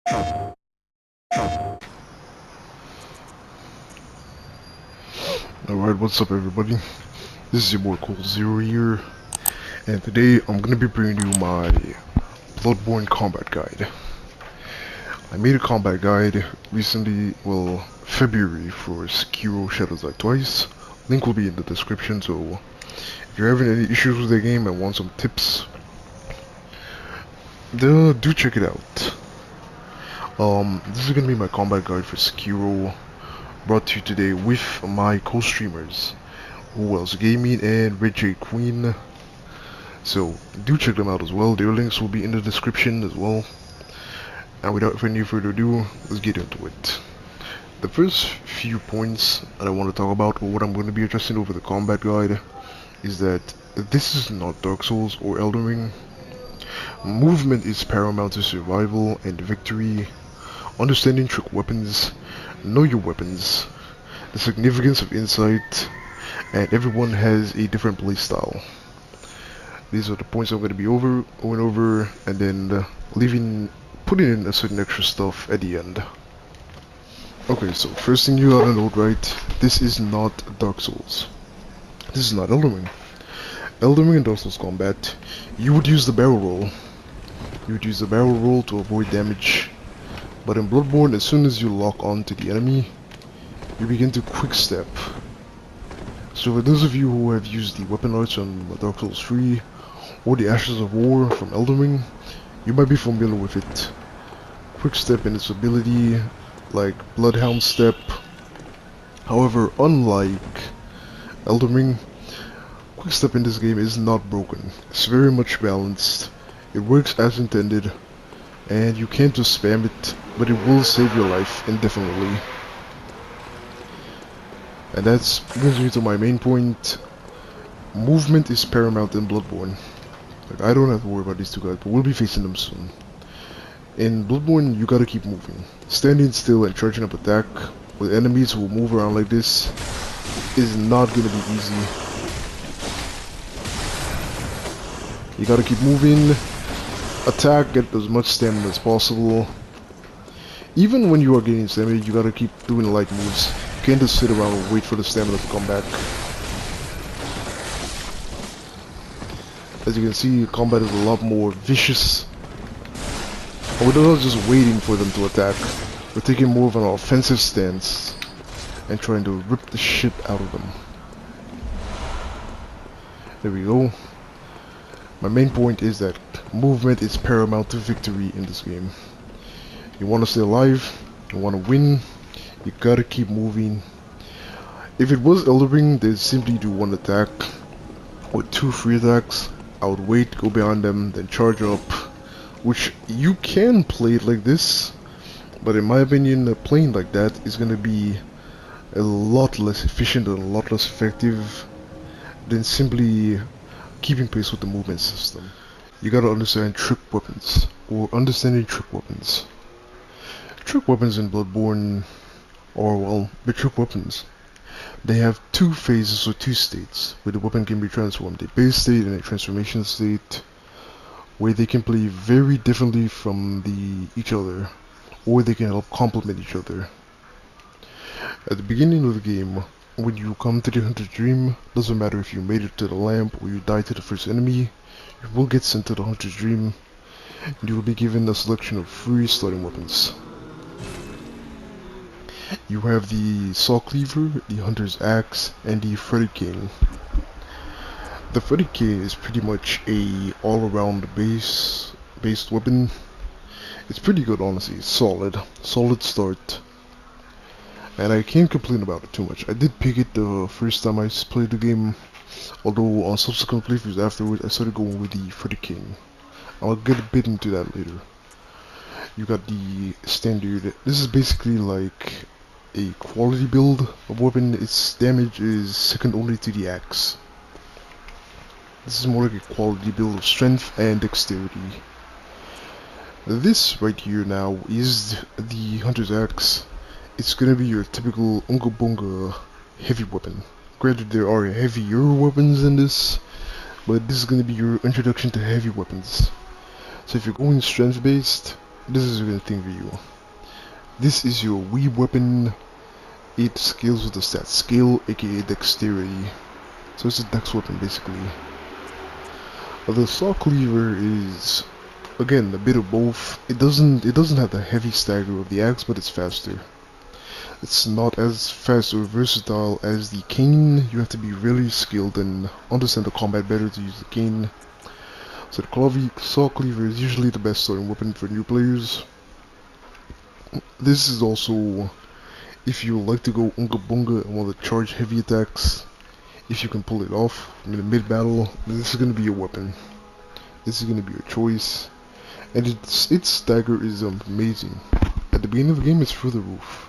Alright, what's up everybody? This is your boy Cool Zero here, and today I'm gonna be bringing you my Bloodborne combat guide. I made a combat guide recently, well, February, for Sekiro Shadows Die Twice. Link will be in the description, so if you're having any issues with the game and want some tips, do check it out. This is gonna be my combat guide for Sekiro, brought to you today with my co-streamers, Who Else Gaming and Red J Queen. So do check them out as well. Their links will be in the description as well. And without any further ado, let's get into it. The first few points that I want to talk about, or what I'm going to be addressing over the combat guide, is that this is not Dark Souls or Elden Ring. Movement is paramount to survival and victory. Understanding trick weapons, know your weapons, the significance of insight, and everyone has a different playstyle. These are the points I'm going to be going over, and then putting in a certain extra stuff at the end. Okay, so first thing you gotta note, right? This is not Dark Souls. This is not Elden Ring. Elden Ring and Dark Souls combat, you would use the barrel roll. You would use the barrel roll to avoid damage. But in Bloodborne, as soon as you lock on to the enemy, you begin to quick step. So for those of you who have used the weapon arts on Dark Souls 3 or the Ashes of War from Elden Ring, you might be familiar with it. Quick step in its ability, like Bloodhound step. However, unlike Elden Ring, quick step in this game is not broken. It's very much balanced. It works as intended, and you can't just spam it, but it will save your life indefinitely. And that brings me to my main point. Movement is paramount in Bloodborne. Like, I don't have to worry about these two guys, but we'll be facing them soon. In Bloodborne, you gotta keep moving. Standing still and charging up attack with enemies who move around like this is not gonna be easy. You gotta keep moving, attack, get as much stamina as possible. Even when you are getting stamina, you gotta keep doing light moves. You can't just sit around and wait for the stamina to come back. As you can see, combat is a lot more vicious. And we're not just waiting for them to attack. We're taking more of an offensive stance and trying to rip the shit out of them. There we go. My main point is that movement is paramount to victory in this game. You want to stay alive, you want to win, you gotta keep moving. If it was Elden Ring, they'd simply do one attack or 2 free attacks. I would wait, go behind them, then charge up, which you can play it like this, but in my opinion, playing like that is gonna be a lot less efficient and a lot less effective than simply keeping pace with the movement system. You gotta understand trick weapons, or understanding trick weapons. Trick weapons in Bloodborne, or well, the trick weapons, they have 2 phases or 2 states where the weapon can be transformed. A base state and a transformation state, where they can play very differently from each other, or they can help complement each other. At the beginning of the game, when you come to the Hunter's Dream, doesn't matter if you made it to the lamp or you died to the first enemy, you will get sent to the Hunter's Dream, and you will be given a selection of 3 starting weapons. You have the Saw Cleaver, the Hunter's Axe, and the Cane. The Cane is pretty much a all-around based weapon. It's pretty good, honestly. Solid start. And I can't complain about it too much. I did pick it the first time I played the game, although on subsequent playthroughs afterwards I started going with the Cane. I'll get a bit into that later. You got the standard. This is basically like a quality build of weapon. Its damage is second only to the axe. This is more like a quality build of strength and dexterity. This right here now is the Hunter's Axe. It's gonna be your typical Unga Bunga heavy weapon. Granted, there are heavier weapons in this, but this is gonna be your introduction to heavy weapons. So if you're going strength based, this is a good thing for you. This is your weeb weapon. It scales with the stat skill, aka dexterity. So it's a dex weapon basically. The saw cleaver is again a bit of both. It doesn't have the heavy stagger of the axe, but it's faster. It's not as fast or versatile as the cane. You have to be really skilled and understand the combat better to use the cane. So the saw cleaver is usually the best starting weapon for new players. This is also, if you like to go unga bunga and want to charge heavy attacks, if you can pull it off in the mid battle, this is going to be your weapon. This is going to be your choice. And its stagger is amazing. At the beginning of the game, it's through the roof.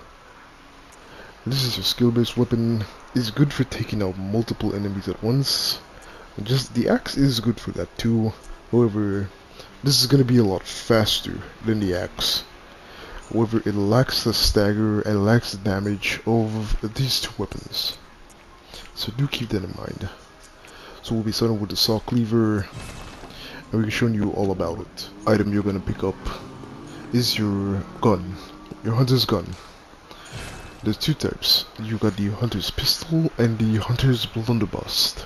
This is a skill-based weapon. It's good for taking out multiple enemies at once. And just the axe is good for that too. However, this is going to be a lot faster than the axe. However, it lacks the stagger and lacks the damage of these two weapons. So do keep that in mind. So we'll be starting with the saw cleaver, and we'll be showing you all about it. Item you're going to pick up is your gun, your hunter's gun. There's two types. You got the hunter's pistol and the hunter's blunderbuss.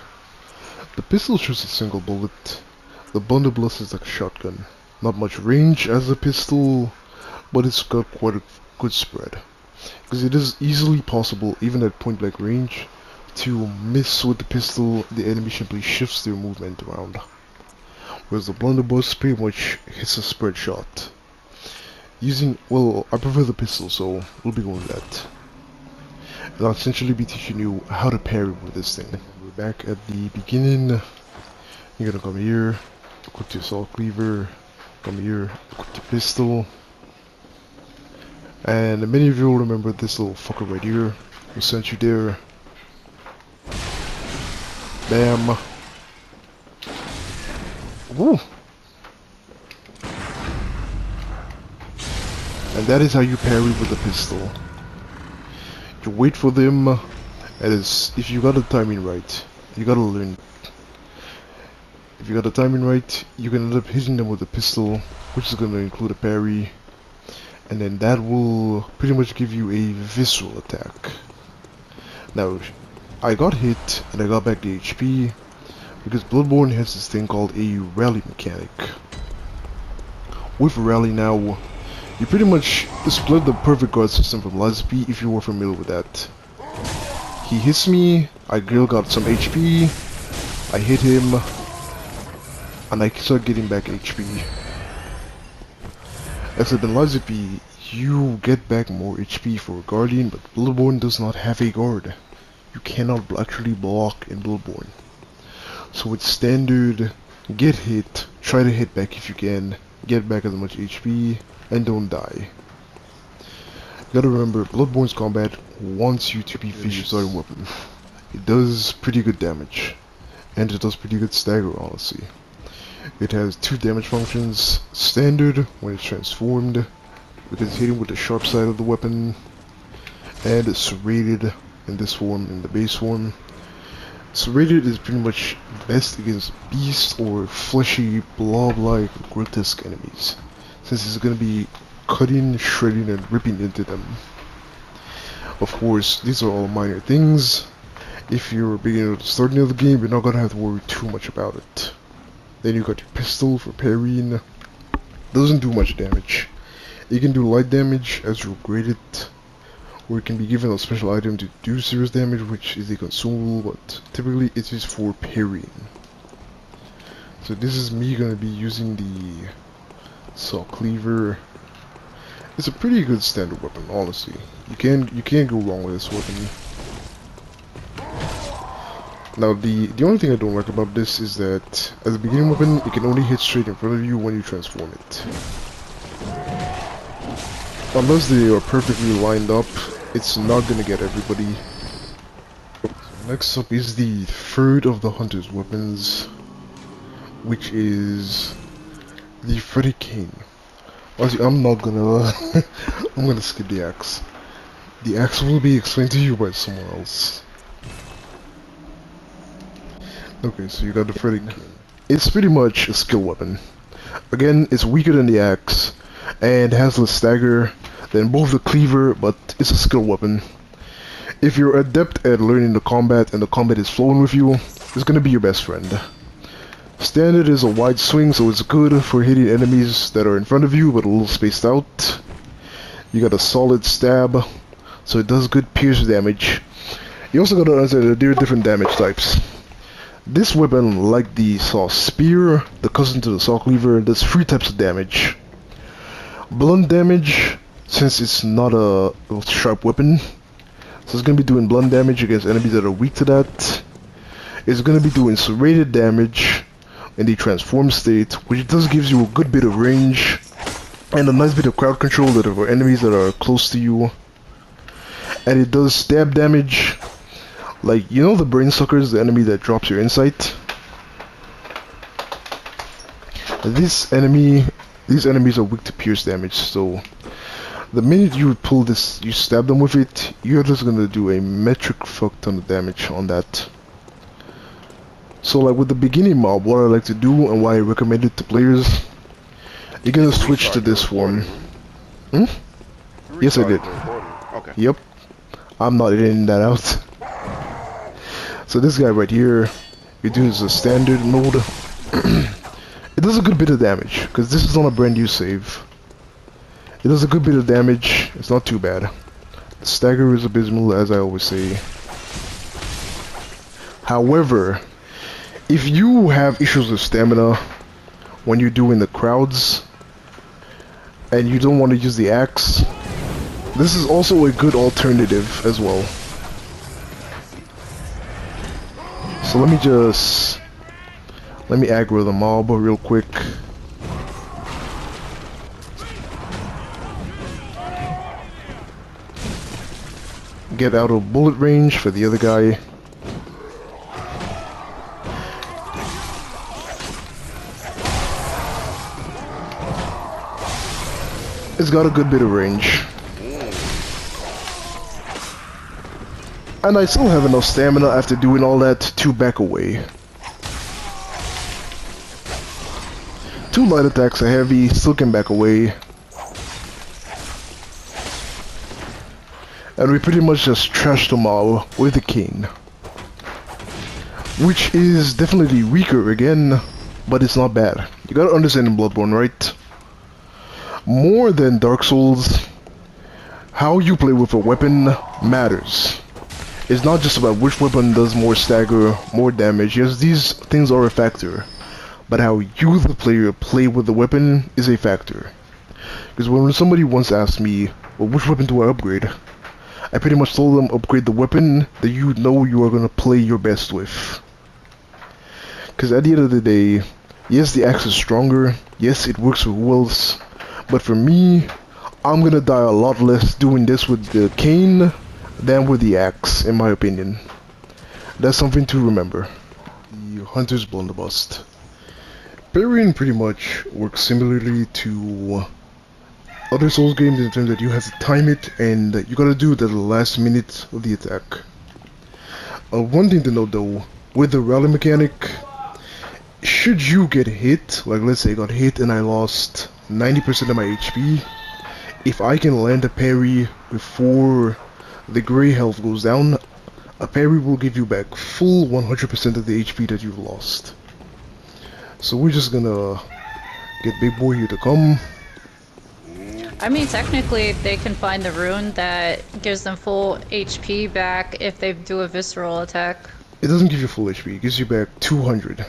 The pistol shoots a single bullet. The blunderbuss is like a shotgun. Not much range as a pistol, but it's got quite a good spread. Because it is easily possible, even at point blank range, to miss with the pistol. The enemy simply shifts their movement around. Whereas the blunderbuss pretty much hits a spread shot. Well, I prefer the pistol, so we'll be going with that. And I'll essentially be teaching you how to parry with this thing. We're back at the beginning. You're gonna come here, equip your saw cleaver, come here, equip your pistol. And many of you will remember this little fucker right here who sent you there. Bam. Woo! And that is how you parry with the pistol. You wait for them, and if you got the timing right, you gotta learn. If you got the timing right, you can end up hitting them with a pistol, which is gonna include a parry, and then that will pretty much give you a visceral attack. Now, I got hit, and I got back the HP, because Bloodborne has this thing called a rally mechanic. With rally now, you pretty much split the perfect guard system from Lazarus if you were familiar with that. He hits me, I got some HP, I hit him, and I start getting back HP. Except in Lazarus, you get back more HP for a guardian, but Bloodborne does not have a guard. You cannot actually block in Bloodborne. So it's standard, get hit, try to hit back if you can, get back as much HP, and don't die. You gotta remember, Bloodborne's combat wants you to be vicious starting weapon. It does pretty good damage, and it does pretty good stagger, honestly. It has two damage functions: standard when it's transformed, because it's hitting with the sharp side of the weapon, and serrated in this form, in the base form. Serrated is pretty much best against beast or fleshy, blob-like, grotesque enemies, since it's going to be cutting, shredding, and ripping into them. Of course, these are all minor things. If you're a beginner at the starting of the game, you're not going to have to worry too much about it. Then you got your pistol for parrying. Doesn't do much damage. It can do light damage as you upgrade it, or it can be given a special item to do serious damage, which is a consumable, but typically it is for parrying. So this is me gonna be using the saw cleaver. It's a pretty good standard weapon, honestly. You can't go wrong with this weapon. Now the only thing I don't like about this is that as a beginning weapon, it can only hit straight in front of you when you transform it. Unless they are perfectly lined up, it's not gonna get everybody. So next up is the third of the hunter's weapons, which is the Hurricane. Honestly, I'm not gonna I'm gonna skip the axe. The axe will be explained to you by someone else. Okay, so you got the Hurricane. It's pretty much a skill weapon. Again, it's weaker than the axe, and has less stagger than both the cleaver, but it's a skill weapon. If you're adept at learning the combat and the combat is flowing with you, it's gonna be your best friend. Standard is a wide swing, so it's good for hitting enemies that are in front of you but a little spaced out. You got a solid stab, so it does good pierce damage. You also gotta understand that there are different damage types. This weapon, like the saw spear, the cousin to the saw cleaver, does 3 types of damage. Blunt damage, since it's not a sharp weapon, so it's gonna be doing blunt damage against enemies that are weak to that. It's gonna be doing serrated damage in the transform state, which does gives you a good bit of range and a nice bit of crowd control that are for enemies that are close to you. And it does stab damage, like, you know the brain suckers, the enemy that drops your insight? These enemies are weak to pierce damage, so the minute you pull this, you stab them with it, you're just gonna do a metric fuck ton of damage on that. So like with the beginning mob, what I like to do and why I recommend it to players, you're gonna switch to this form. Yes, I did. Okay. Yep. I'm not editing that out. So this guy right here, you do is a standard mode. It does a good bit of damage, because this is on a brand new save. It does a good bit of damage, it's not too bad. The stagger is abysmal, as I always say. However, if you have issues with stamina when you're doing the crowds, and you don't want to use the axe, this is also a good alternative as well. So let me aggro the mob real quick. Get out of bullet range for the other guy. It's got a good bit of range. And I still have enough stamina after doing all that to back away. 2 light attacks are heavy, still can back away. And we pretty much just trashed them all with the cane. Which is definitely weaker again, but it's not bad. You gotta understand in Bloodborne, right? More than Dark Souls, how you play with a weapon matters. It's not just about which weapon does more stagger, more damage. Yes, these things are a factor. But how you, the player, play with the weapon is a factor. Because when somebody once asked me, well, which weapon do I upgrade? I pretty much told them upgrade the weapon that you know you are going to play your best with. Because at the end of the day, yes, the axe is stronger. Yes, it works for who else. But for me, I'm going to die a lot less doing this with the cane than with the axe, in my opinion. That's something to remember. The Hunter's Blunderbuss. Parrying pretty much works similarly to other Souls games in terms that you have to time it and you gotta do it at the last minute of the attack. One thing to note though, with the rally mechanic, should you get hit, like let's say I got hit and I lost 90% of my HP, if I can land a parry before the gray health goes down, a parry will give you back full 100% of the HP that you've lost. So we're just gonna get Big Boy here to come. I mean, technically, they can find the rune that gives them full HP back if they do a visceral attack. It doesn't give you full HP, it gives you back 200.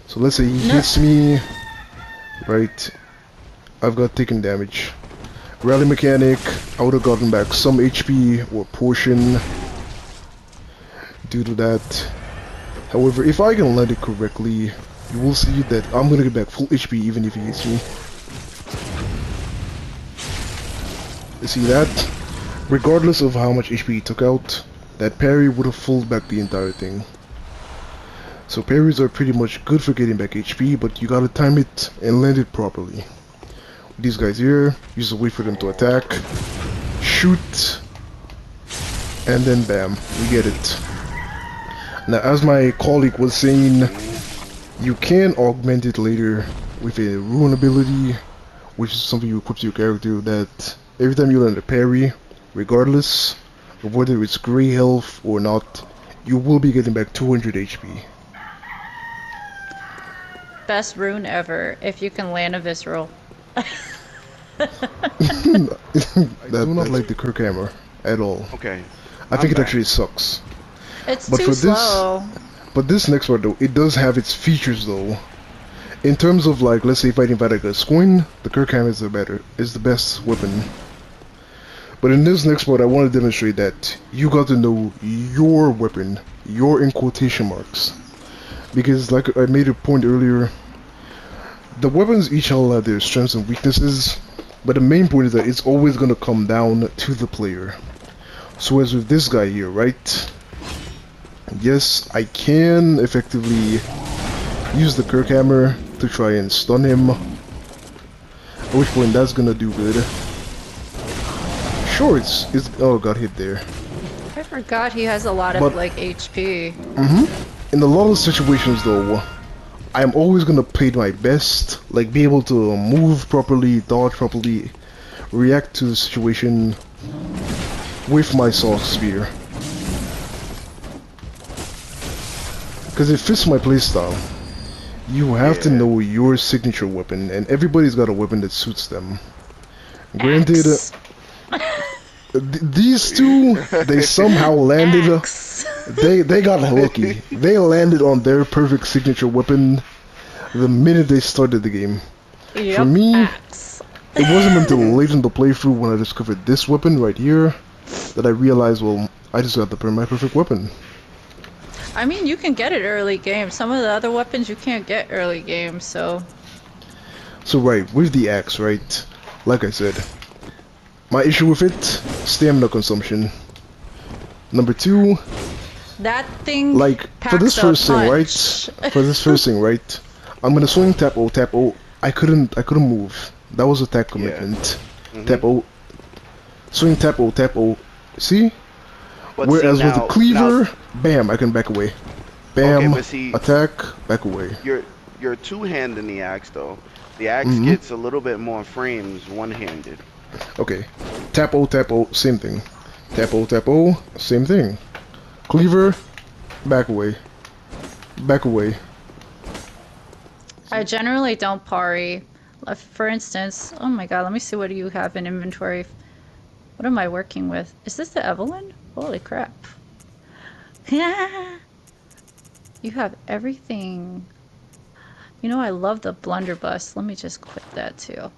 So let's say he hits me, right, I've got taken damage. Rally mechanic, I would have gotten back some HP or portion due to that. However, if I can land it correctly, you will see that I'm gonna get back full HP even if he hits me. You see that? Regardless of how much HP he took out, that parry would have fulled back the entire thing. So parries are pretty much good for getting back HP, but you gotta time it and land it properly. With these guys here, you just wait for them to attack, shoot, and then bam, you get it. Now as my colleague was saying, you can augment it later with a rune ability which is something you equip to your character that every time you land a parry, regardless of whether it's gray health or not, you will be getting back 200 HP. Best rune ever if you can land a visceral. I do not like the Kirk hammer at all. Okay. I think it actually sucks. It's But too for slow. But this next part though, it does have its features though. In terms of like, let's say fighting Vatica's coin, the Kirk hammer is the best weapon. But in this next part, I want to demonstrate that you got to know your weapon, your in quotation marks. Because like I made a point earlier, the weapons each all have their strengths and weaknesses, but the main point is that it's always going to come down to the player. So as with this guy here, right? Yes, I can effectively use the Kirk hammer to try and stun him. At which point that's gonna do good. Sure, it's oh, got hit there. I forgot he has a lot of like HP. In a lot of situations though, I'm always gonna play my best, like be able to move properly, dodge properly, react to the situation with my soft spear. Because it fits my playstyle. You have to know your signature weapon, and everybody's got a weapon that suits them. Granted, these two, they somehow landed. They got lucky. They landed on their perfect signature weapon the minute they started the game. Yep, For me, axe. it wasn't until late in the playthrough when I discovered this weapon right here that I realized, well, I just got my perfect weapon. I mean, you can get it early game. Some of the other weapons you can't get early game, so... So right, with the axe, right, like I said, my issue with it, stamina consumption. Number two, that thing like, for this first thing, right, I'm gonna swing tap O, I couldn't move. That was attack commitment. Tap O, swing tap O, see? But Whereas see, with the cleaver, bam, I can back away. Bam, attack, back away. You're two-handing the axe though. The axe gets a little bit more frames one-handed. Okay, tap O, same thing. Tap O, same thing. Cleaver, back away. Back away. I generally don't parry. For instance, oh my god, let me see what you have in inventory. What am I working with? Is this the Evelyn? Holy crap. You have everything. You know, I love the blunderbuss. Let me just quit that too.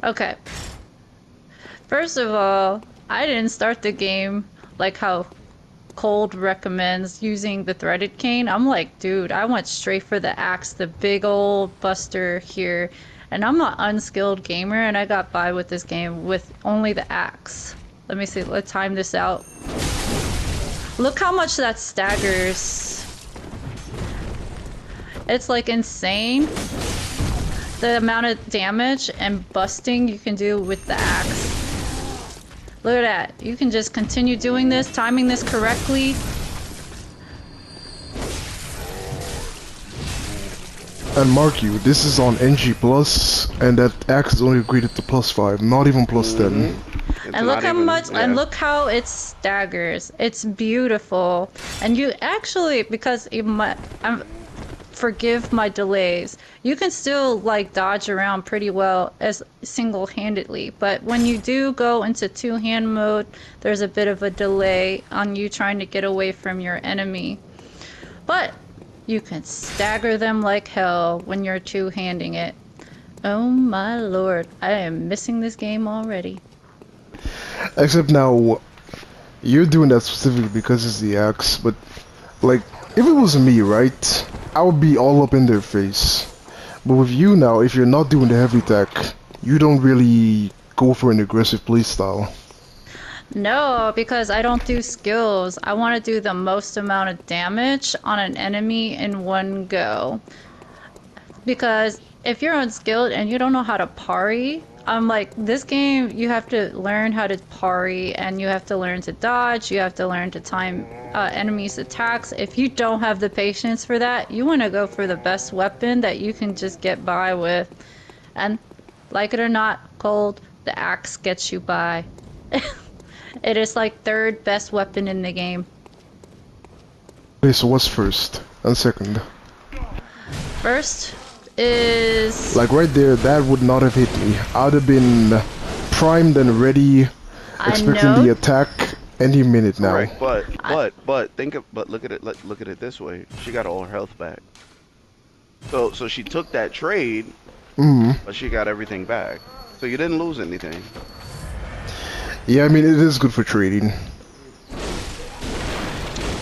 Okay. First of all, I didn't start the game like how Cold recommends using the threaded cane. I'm like, dude, I went straight for the axe, the big old buster here. And I'm an unskilled gamer, and I got by with this game with only the axe. Let me see, let's time this out. Look how much that staggers. It's like insane. The amount of damage and busting you can do with the axe. Look at that. You can just continue doing this, timing this correctly. And mark you, this is on NG+, and that axe is only graded to +5, not even +10. And look how much, and look how it staggers. It's beautiful. And you actually, because forgive my delays, you can still like dodge around pretty well as single-handedly. But when you do go into two-hand mode, there's a bit of a delay on you trying to get away from your enemy. But you can stagger them like hell when you're two-handing it. Oh my lord, I am missing this game already. Except now, you're doing that specifically because it's the axe, but like, if it was me, right, I would be all up in their face. But with you now, if you're not doing the heavy attack, you don't really go for an aggressive playstyle. No, because I don't do skills. I want to do the most amount of damage on an enemy in one go. Because if you're unskilled and you don't know how to parry, I'm like, this game, you have to learn how to parry, and you have to learn to dodge, you have to learn to time enemies' attacks. If you don't have the patience for that, you want to go for the best weapon that you can just get by with. And like it or not, Cold, the axe gets you by. It is like third best weapon in the game. Okay, so what's first and second? First is... Like right there, that would not have hit me. I'd have been primed and ready, expecting the attack any minute now. Correct, but look at it. Look at it this way. She got all her health back. So she took that trade, but she got everything back. So you didn't lose anything. Yeah, I mean it is good for trading.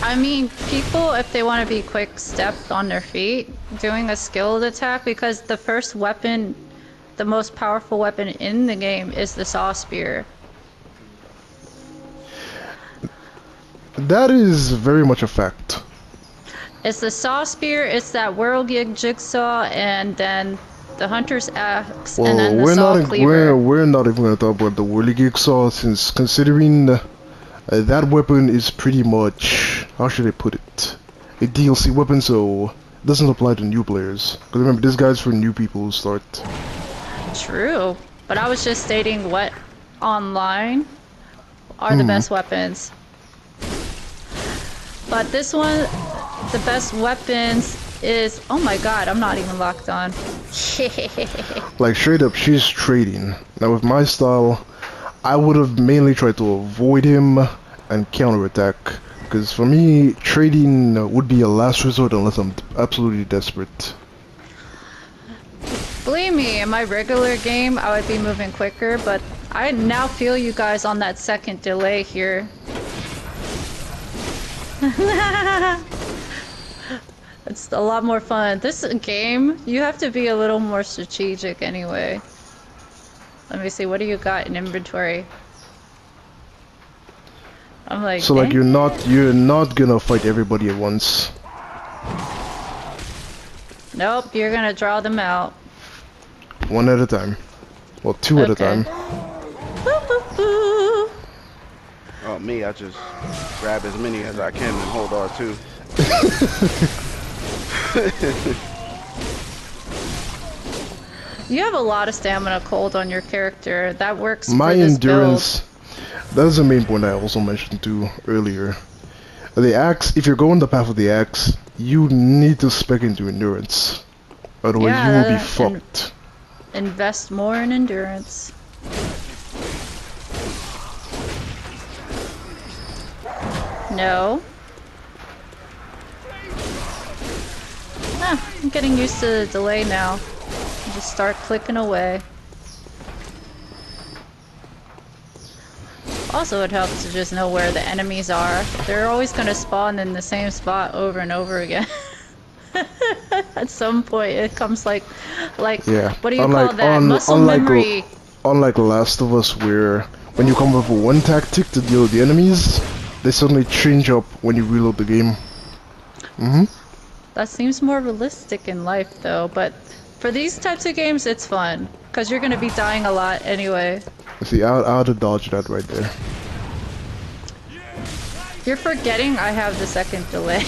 I mean, people, if they want to be quick stepped on their feet, doing a skilled attack, because the first weapon, the most powerful weapon in the game is the saw spear. That is very much a fact. It's the saw spear, it's that whirligig jigsaw, and then the hunter's axe, and then the saw cleaver. We're not even going to talk about the whirligig saw, since considering that weapon is pretty much, how should I put it, a DLC weapon, so it doesn't apply to new players. Because remember, this guy's for new people who start. True, but I was just stating what online are the best weapons. But this one, the best weapons is, oh my god, I'm not even locked on. Like straight up, she's trading. Now with my style, I would have mainly tried to avoid him and counterattack, because for me, trading would be a last resort unless I'm absolutely desperate. Believe me, in my regular game, I would be moving quicker, but I now feel you guys on that second delay here. It's a lot more fun. This game, you have to be a little more strategic anyway. Let me see, what do you got in inventory? I'm like, so like you're not gonna fight everybody at once. Nope, you're gonna draw them out. One at a time. Well, two at a time. Oh, me, I just grab as many as I can and hold R2. You have a lot of stamina, Cold, on your character. That works My for this endurance, that's the main point I also mentioned too earlier. The axe, if you're going the path of the axe, you need to spec into endurance. Otherwise you will be fucked. Invest more in endurance. No. Ah, I'm getting used to the delay now. Just start clicking away. Also, it helps to just know where the enemies are. They're always gonna spawn in the same spot over and over again. At some point, it comes like, yeah. What do you call that? Muscle memory. Unlike Last of Us, where when you come up with one tactic to deal with the enemies, they suddenly change up when you reload the game. That seems more realistic in life, though. But for these types of games, it's fun because you're gonna be dying a lot anyway. See, I'd have dodged that right there. You're forgetting I have the second delay.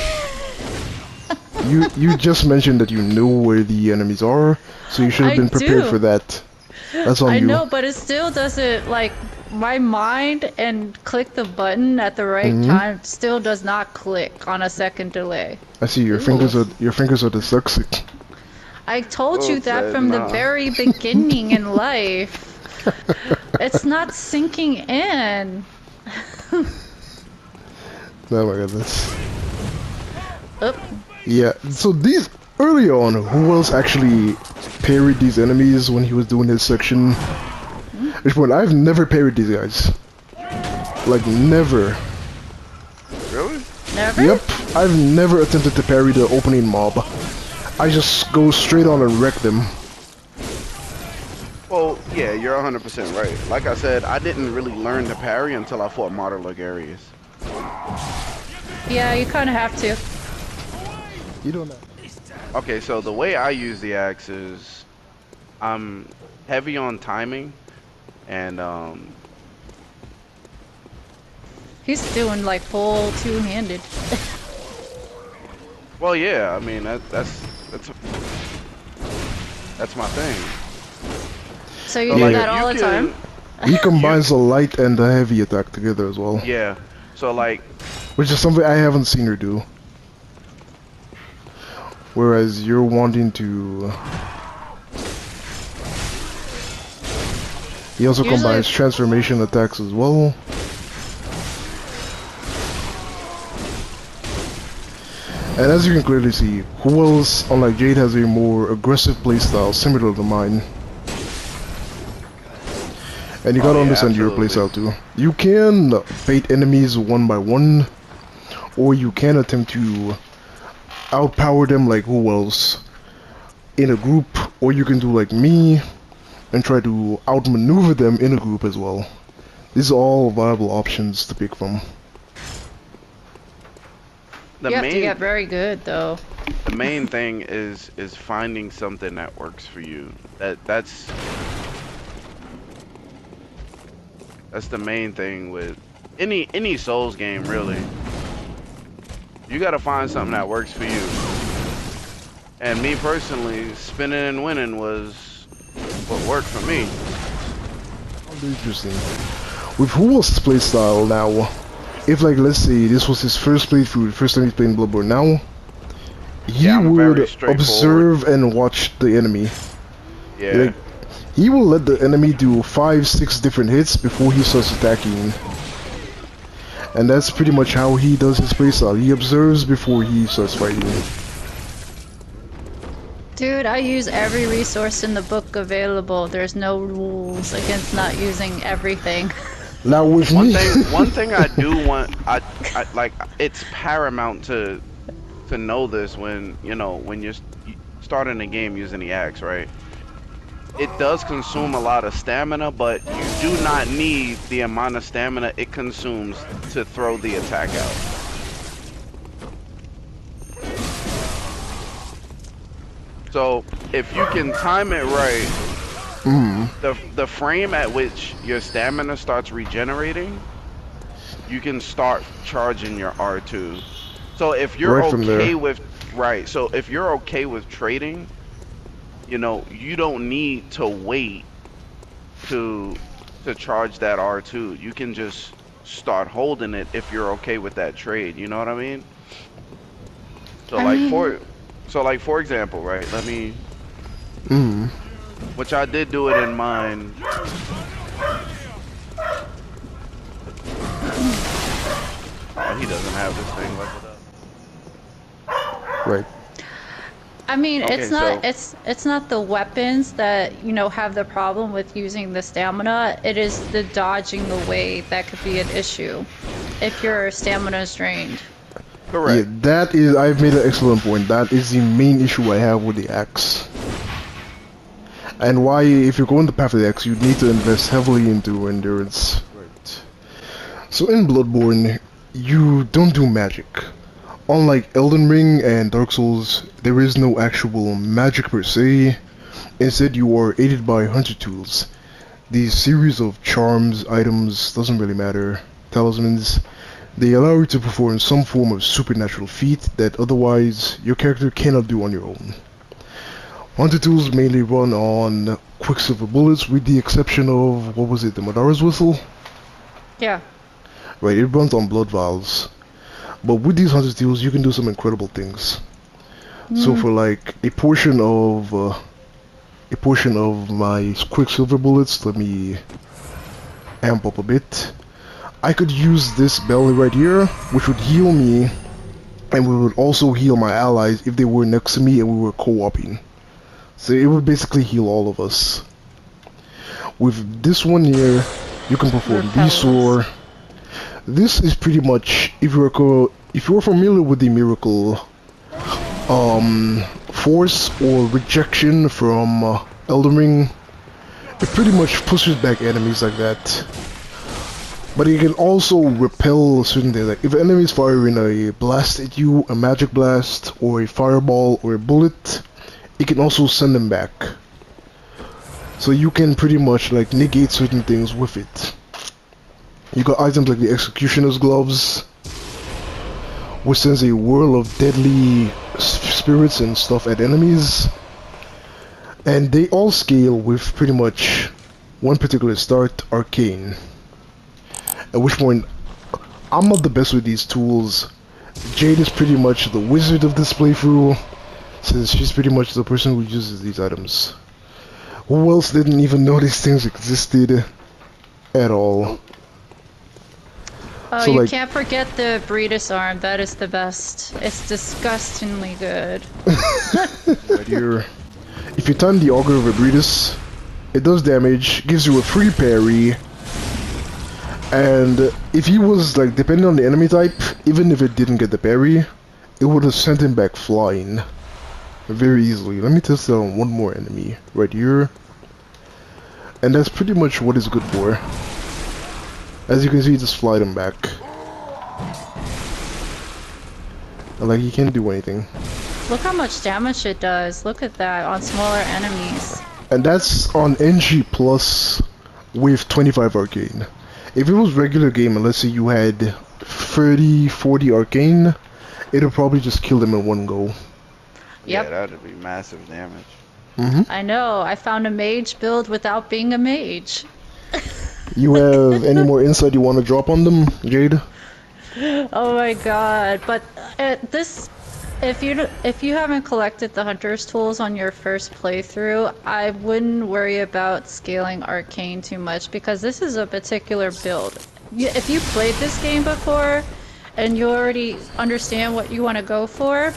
You just mentioned that you knew where the enemies are, so you should have been prepared for that. That's on you. I know, but it still doesn't, like, my mind and click the button at the right time still does not click on a second delay. I see your fingers are dyslexic. I told you that from the very beginning in life. It's not sinking in. Oh my goodness. Oop. Yeah, so these early on, who else actually parried these enemies when he was doing his section? Which point, I've never parried these guys. Like, never. Really? Never? Yep, I've never attempted to parry the opening mob. I just go straight on and wreck them. Well, yeah, you're 100% right. Like I said, I didn't really learn to parry until I fought Martyr Ligarius. Yeah, you kind of have to. You don't know. Okay, so the way I use the axe is I'm heavy on timing, and He's doing like full two-handed. well, yeah, I mean that's my thing. So you So, do like, that all you the time? He combines the light and the heavy attack together as well, Yeah. So like, which is something I haven't seen her do. Whereas you're wanting to. He also Usually- combines transformation attacks as well. And as you can clearly see, who else, unlike Jade, has a more aggressive playstyle similar to mine. And you gotta yeah, understand your playstyle too. You can bait enemies one by one, or you can attempt to outpower them like who else in a group, or you can do like me and try to outmaneuver them in a group as well. These are all viable options to pick from. the You have to main get very good though. the main thing is finding something that works for you. That's the main thing with any Souls game, really. You gotta find something that works for you. And me personally, spinning and winning was what worked for me. Interesting. With who else's playstyle now? If like let's say this was his first playthrough, first time he's playing Bloodborne now, he Yeah, I'm very would straightforward. observe and watch the enemy. Yeah. Like, he will let the enemy do 5-6 different hits before he starts attacking. And that's pretty much how he does his playstyle. He observes before he starts fighting. Dude, I use every resource in the book available. There's no rules against not using everything. Now with One me, thing I do want, I like, it's paramount to know this when when you're starting a game using the axe, right? It does consume a lot of stamina, but you do not need the amount of stamina it consumes to throw the attack out. So if you can time it right, the frame at which your stamina starts regenerating, you can start charging your R2. So if you're Right from okay there. with so if you're okay with trading, you don't need to wait to charge that R2. You can just start holding it if you're okay with that trade. You know what I mean? So like for example, right? Let me. Which I did do it in mine. Oh, he doesn't have this thing leveled up. right. I mean, Okay, it's not the weapons that, have the problem with using the stamina. It is the dodging away that could be an issue if your stamina is drained. Correct. Yeah, that is. I've made an excellent point. That is the main issue I have with the axe. And why, if you're going the path of the axe, you need to invest heavily into endurance. Right. So in Bloodborne, you don't do magic. Unlike Elden Ring and Dark Souls, there is no actual magic per se. Instead, you are aided by hunter tools. These series of charms, items, doesn't really matter, talismans, they allow you to perform some form of supernatural feat that otherwise your character cannot do on your own. Hunter tools mainly run on quicksilver bullets with the exception of, what was it, the Madara's whistle? Yeah. Right, it runs on blood vials. But with these hunter tools, you can do some incredible things. So for like a portion of my quicksilver bullets, let me amp up a bit. I could use this belly right here, which would heal me, and we would also heal my allies if they were next to me and we were co-oping. So it would basically heal all of us. With this one here, you can perform Restore. This is pretty much, if you're familiar with the miracle force or rejection from Elden Ring, it pretty much pushes back enemies like that. But it can also repel certain things, like if an enemy is firing a blast at you, a magic blast, or a fireball, or a bullet, it can also send them back. So you can pretty much like negate certain things with it. You got items like the Executioner's Gloves, which sends a whirl of deadly spirits and stuff at enemies. And they all scale with pretty much one particular start, Arcane. At which point, I'm not the best with these tools. Jade is pretty much the wizard of this playthrough, since she's pretty much the person who uses these items. Who else didn't even know these things existed at all? Oh, So, you like, can't forget the Breedis arm. That is the best. It's disgustingly good. right here. If you time the Augur of Abridus, it does damage, gives you a free parry, and if he was like depending on the enemy type, even if it didn't get the parry, it would have sent him back flying very easily. Let me test it on one more enemy right here, and that's pretty much what it's good for. As you can see, just fly them back. Like, you can't do anything. Look how much damage it does. Look at that on smaller enemies. And that's on NG plus with 25 Arcane. If it was regular game and let's say you had 30, 40 Arcane, it'll probably just kill them in one go. Yep. Yeah, that'd be massive damage. I know. I found a mage build without being a mage. You have any more insight you want to drop on them, Jade? Oh my god. But if you haven't collected the hunter's tools on your first playthrough, I wouldn't worry about scaling Arcane too much, because this is a particular build. If you played this game before and you already understand what you want to go for,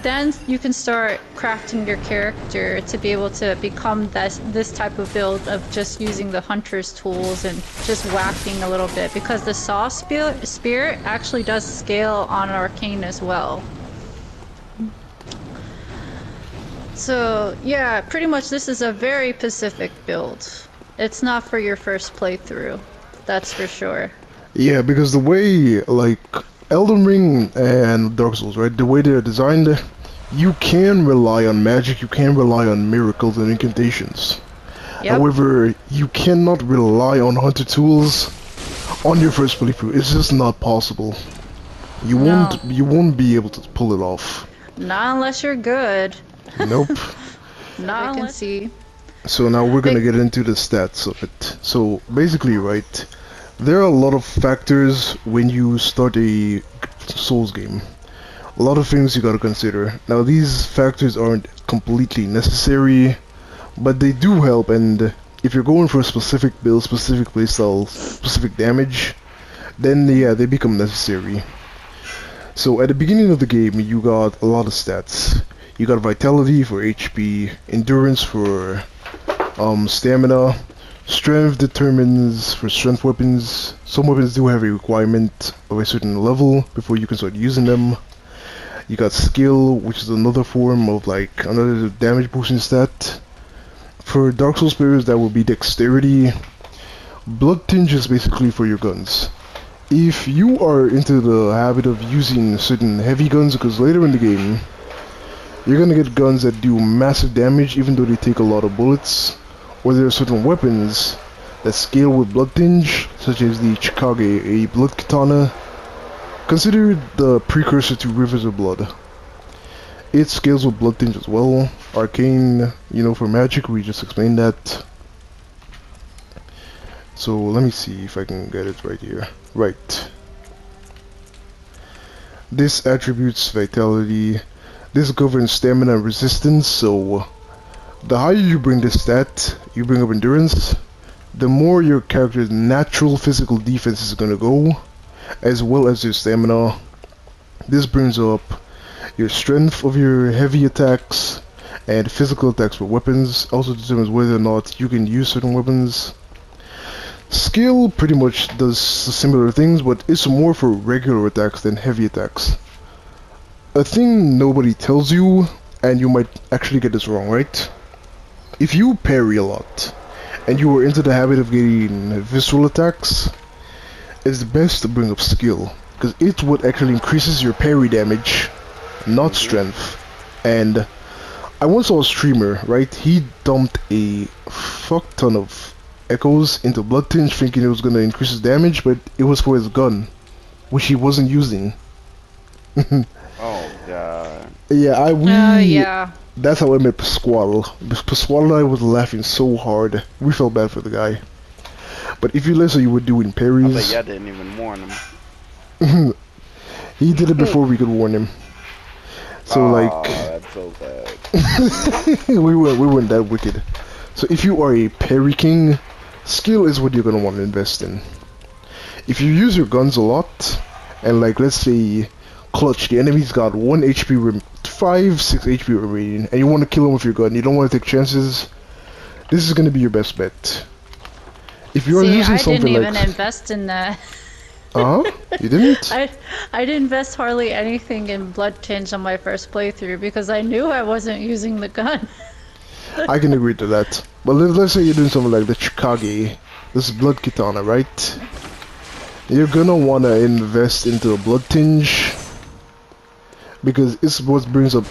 then you can start crafting your character to be able to become this type of build of just using the hunter's tools and just whacking a little bit, because the saw spear actually does scale on Arcane as well. So yeah, pretty much this is a very specific build. It's not for your first playthrough, that's for sure. Yeah, because the way, like, Elden Ring and Dark Souls, right? The way they're designed, you can rely on magic, you can rely on miracles and incantations. Yep. However, you cannot rely on hunter tools on your first playthrough. It's just not possible. You won't be able to pull it off. Not unless you're good. Nope. Not unless see. So now we're gonna get into the stats of it. So basically, right, there are a lot of factors when you start a Souls game. A lot of things you gotta consider. Now these factors aren't completely necessary, but they do help, and if you're going for a specific build, specific playstyle, specific damage, then yeah, they become necessary. So at the beginning of the game, you got a lot of stats. You got vitality for HP, endurance for stamina, strength determines for strength weapons. Some weapons do have a requirement of a certain level before you can start using them. You got skill, which is another form of like another damage boosting stat. For Dark Souls players, that will be dexterity. Blood tinge is basically for your guns. If you are into the habit of using certain heavy guns, because later in the game you're gonna get guns that do massive damage even though they take a lot of bullets, or there are certain weapons that scale with blood tinge, such as the Chikage, a blood katana, considered the precursor to Rivers of Blood. It scales with blood tinge as well. Arcane, you know, for magic, we just explained that. So let me see if I can get it right here. Right. This attributes vitality. This governs stamina and resistance, so the higher you bring this stat, you bring up endurance, the more your character's natural physical defense is gonna go, as well as your stamina. This brings up your strength of your heavy attacks and physical attacks for weapons. Also determines whether or not you can use certain weapons. Skill pretty much does similar things, but it's more for regular attacks than heavy attacks. A thing nobody tells you, and you might actually get this wrong, right? If you parry a lot, and you are into the habit of getting visceral attacks, it's best to bring up skill, because it's what actually increases your parry damage, not strength. And I once saw a streamer, right? He dumped a fuck ton of echoes into Blood Tinge thinking it was gonna increase his damage, but it was for his gun, which he wasn't using. Oh god. Yeah, Yeah. that's how I met Pasquale. Pasquale and I was laughing so hard. We felt bad for the guy. But if you listen, you were doing I parries. bet y'all didn't even warn him. He did it before we could warn him. So Oh, that's so bad. we weren't that wicked. So if you are a parry king, skill is what you're gonna want to invest in. If you use your guns a lot, and like let's say clutch, the enemy's got 1 HP, 6 HP remaining, and you want to kill him with your gun, you don't want to take chances, this is gonna be your best bet. If you're See, using I something didn't even like... invest in that. You didn't? I didn't invest hardly anything in Blood Tinge on my first playthrough because I knew I wasn't using the gun. I can agree to that. But let's say you're doing something like the Chikage. This is Blood Katana, right? You're gonna wanna invest into a Blood Tinge because it's what brings up...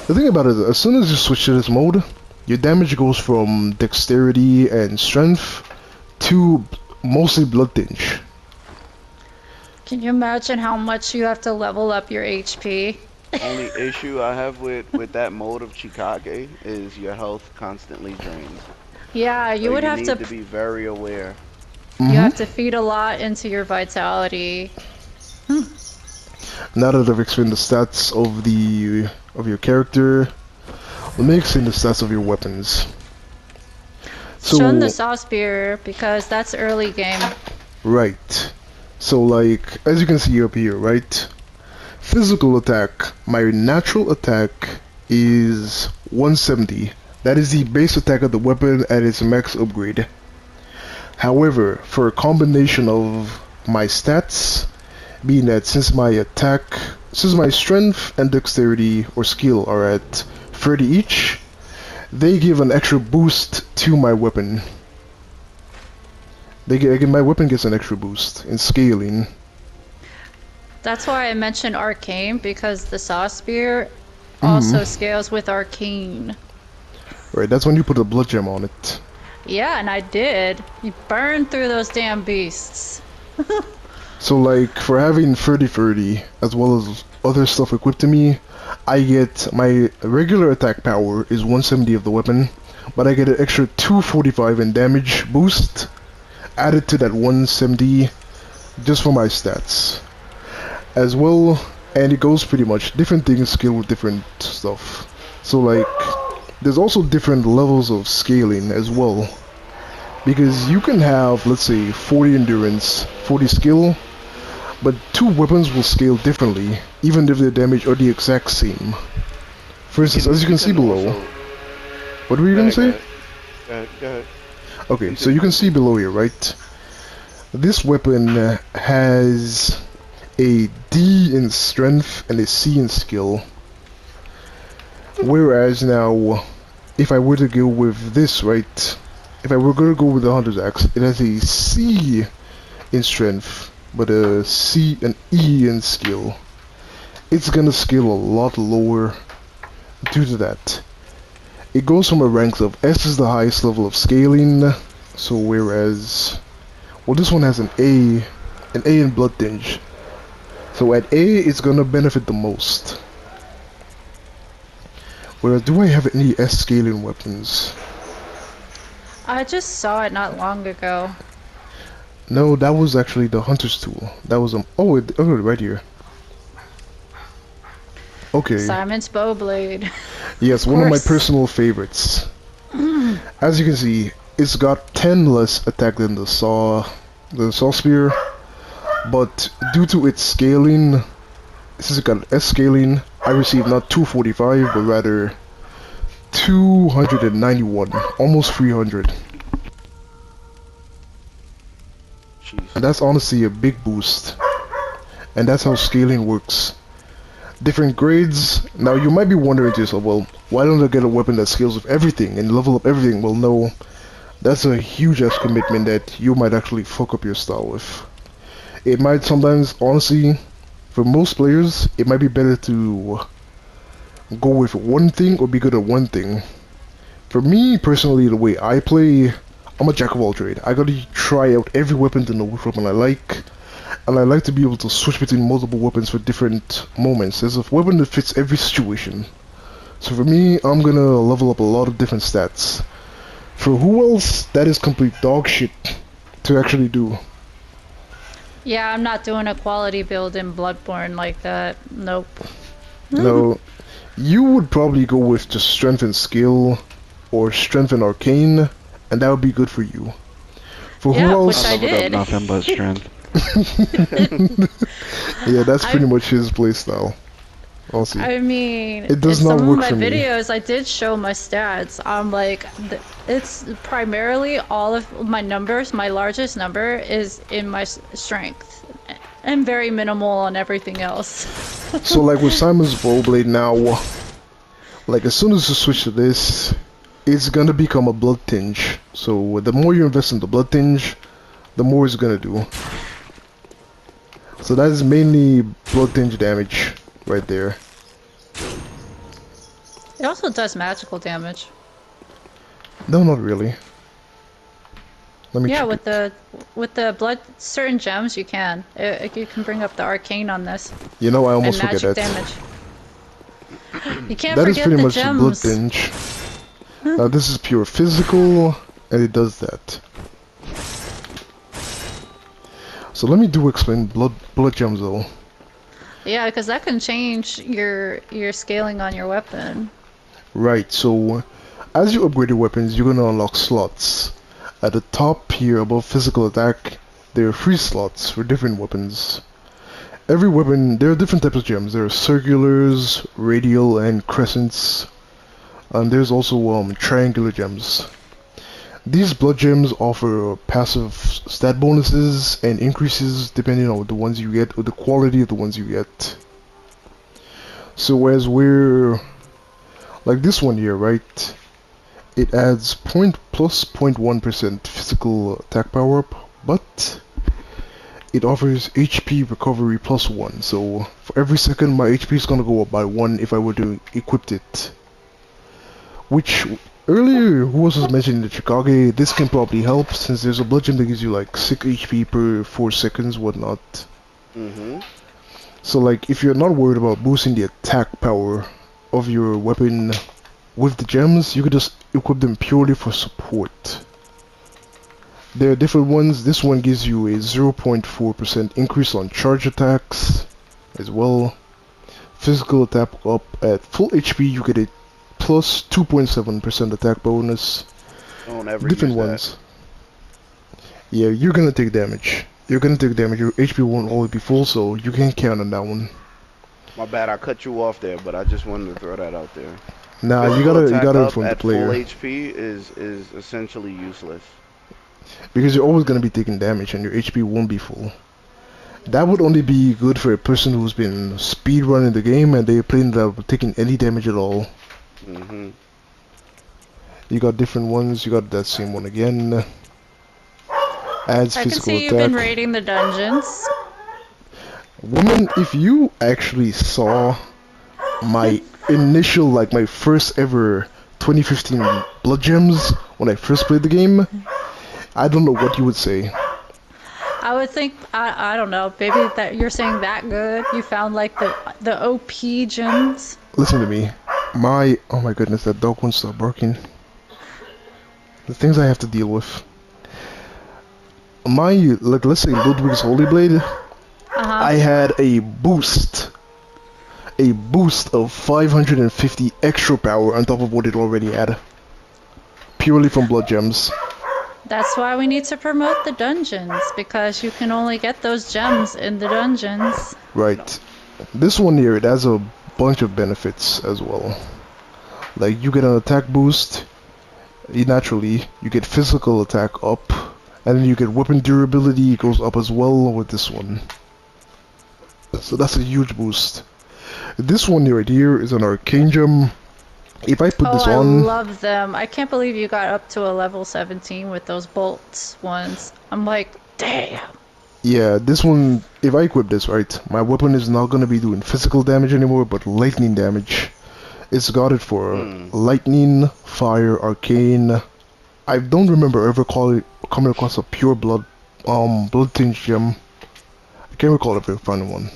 The thing about it is, as soon as you switch to this mode, your damage goes from dexterity and strength to mostly Blood Tinge. Can you imagine how much you have to level up your HP? Only issue I have with that mode of Chikage is your health constantly drains. Yeah, you So would have need to be very aware. you have to feed a lot into your vitality. Now that I've explained the stats of your character, let me explain the stats of your weapons. Shun the Saw Spear because that's early game. Right. So like, as you can see up here, right? Physical attack, my natural attack is 170. That is the base attack of the weapon at its max upgrade. However, for a combination of my stats, being that since my strength and dexterity or skill are at 30 each, they give an extra boost to my weapon. My weapon gets an extra boost in scaling. That's why I mentioned Arcane because the Saw Spear also scales with Arcane. Right, that's when you put a blood gem on it. Yeah, and I did. You burned through those damn beasts. So like, for having 30-30 as well as other stuff equipped to me, I get my regular attack power is 170 of the weapon, but I get an extra 245 in damage boost added to that 170 just for my stats as well. And it goes pretty much different things scale with different stuff. So like, there's also different levels of scaling as well, because you can have, let's say, 40 endurance, 40 skill, but two weapons will scale differently even if their damage are the exact same. For instance, as you can see below, what were you gonna say? Go ahead. Okay, so you can see below here, right? This weapon has a D in strength and a C in skill. Whereas now, if I were to go with this, right? If I were going to go with the Hunter's Axe, it has a C in strength, but a C and E in skill. It's gonna scale a lot lower due to that. It goes from a rank of S is the highest level of scaling, so whereas, well, this one has an A in Blood Tinge. So at A, it's gonna benefit the most. Whereas, do I have any S scaling weapons? I just saw it not long ago. No, that was actually the Hunter's tool. That was oh, right here. Okay. Simon's Bowblade. Yes, one of my personal favorites. As you can see, it's got 10 less attack than the saw spear, but due to its scaling, since it got S scaling, I received not 245, but rather 291, almost 300. Jeez. And that's honestly a big boost. And that's how scaling works. Different grades. Now you might be wondering to yourself, well, why don't I get a weapon that scales with everything and level up everything? Well, no, that's a huge ass commitment that you might actually fuck up your style with. It might sometimes, honestly, for most players, it might be better to go with one thing or be good at one thing. For me, personally, the way I play, I'm a jack of all trades. I gotta try out every weapon to know which weapon I like, and I like to be able to switch between multiple weapons for different moments. There's a weapon that fits every situation. So for me, I'm gonna level up a lot of different stats. For who else, that is complete dog shit to actually do. Yeah, I'm not doing a quality build in Bloodborne like that. Nope. No, you would probably go with just strength and skill, or strength and arcane, and that would be good for you. For Yeah, who which else? I leveled up did. nothing but strength. Yeah, that's pretty I- much his playstyle. Honestly. I mean, It does in not some work of my for me. videos, I did show my stats. I'm like, it's primarily all of my numbers. My largest number is in my strength, and very minimal on everything else. So like with Simon's Bowblade now, like as soon as you switch to this, it's gonna become a blood tinge. So the more you invest in the blood tinge, the more it's gonna do. So that is mainly blood tinge damage right there. It also does magical damage. No, not really. Let me Yeah, check with the blood, certain gems you can. You can bring up the arcane on this. You know, I And almost forget magic that. damage. You can't That is forget pretty the much the blood gems. tinge. Now this is pure physical, and it does that. So let me explain blood gems though. Yeah, because that can change your scaling on your weapon. Right, so as you upgrade your weapons, you're gonna unlock slots. At the top here above physical attack, there are 3 slots for different weapons. Every weapon, there are different types of gems. There are circulars, radial, and crescents. And there's also triangular gems. These blood gems offer passive stat bonuses and increases depending on the ones you get or the quality of the ones you get. So as we're like this one here, right? It adds plus 0.1% physical attack power up, but it offers HP recovery plus 1. So for every second my HP is gonna go up by 1 if I were to equip it. Which earlier, who was mentioning the Chicago, this can probably help since there's a blood gem that gives you like 6 HP per 4 seconds, whatnot. So like if you're not worried about boosting the attack power of your weapon with the gems, you could just equip them purely for support. There are different ones. This one gives you a 0.4% increase on charge attacks as well. Physical attack up at full HP, you get a plus 2.7% attack bonus. Don't ever Different use ones. Yeah, you're gonna take damage. You're gonna take damage. Your HP won't always be full, so you can't count on that one. that. My bad, I cut you off there, but I just wanted to throw that out there. Nah, you Physical gotta attack up inform the at player full HP is essentially useless. because you're always gonna be taking damage and your HP won't be full. That would only be good for a person who's been speedrunning the game and they're playing without taking any damage at all. You got different ones. You got that same one again. Adds I can physical see you've been attack. raiding the dungeons. Woman, if you actually saw my initial, like my first ever 2015 Blood Gems when I first played the game, I don't know what you would say. I would think, I don't know, maybe that you're saying that good. You found like the OP gems. Listen to me. Oh my goodness, that dog won't stop barking. The things I have to deal with. Like, let's say Ludwig's Holy Blade, I had a boost of 550 extra power on top of what it already had. Purely from Blood Gems. That's why we need to promote the dungeons, because you can only get those gems in the dungeons. Right. This one here, it has a bunch of benefits as well. Like, you get an attack boost, you get physical attack up, and then you get weapon durability, it goes up as well with this one. So that's a huge boost. This one right here is an Arcane gem. If I put this I on... love them. I can't believe you got up to a level 17 with those bolts ones. I'm like, damn. Yeah, this one, if I equip this, right, my weapon is not gonna be doing physical damage anymore, but lightning damage. It's got it for Hmm. lightning, fire, arcane. I don't remember ever coming across a pure blood tinged gem. I can't recall if I found one.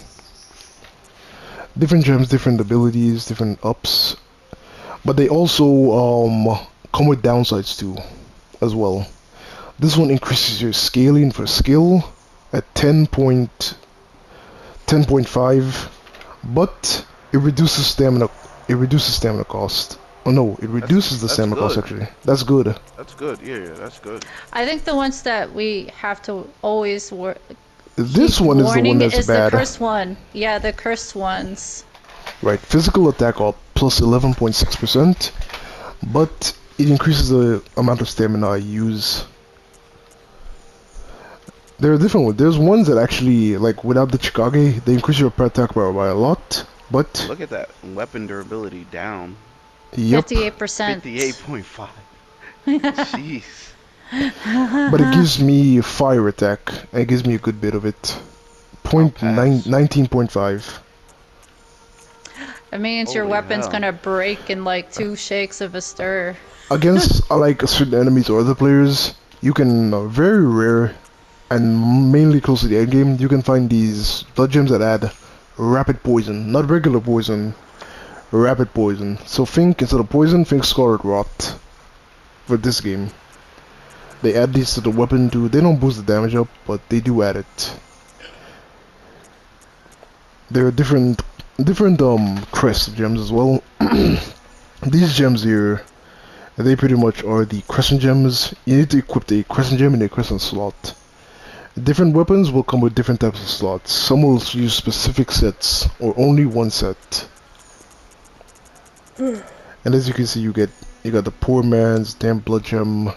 Different gems, different abilities, different ups, but they also come with downsides too, as well. This one increases your scaling for skill at 10.5, but it reduces stamina. It reduces stamina cost. Oh no, it reduces the That's stamina cost good. actually. That's good. That's good. Yeah, yeah, that's good. I think the ones that we have to always This keep one is the one warning that's is the bad. cursed one. Yeah, the cursed ones. Right, physical attack up plus 11.6%, but it increases the amount of stamina I use. There are different ones. There's ones that actually, like without the Chikage, they increase your attack power by a lot, but Look at that weapon durability down yep, 58%. 58.5. Jeez. but it gives me fire attack, and it gives me a good bit of it. I'll pass. 19.5. It means your Holy weapon's hell. gonna break in like 2 shakes of a stir. Against like certain enemies or other players, you can very rare and mainly close to the end game, you can find these blood gems that add rapid poison, not regular poison, rapid poison. So think instead of poison, think Scarlet Rot for this game. They add these to the weapon too. They don't boost the damage up, but they do add it. There are different crest gems as well. These gems here, they pretty much are the crescent gems. You need to equip a crescent gem in a crescent slot. Different weapons will come with different types of slots. Some will use specific sets, or only one set. And as you can see, you got the poor man's damn blood gem.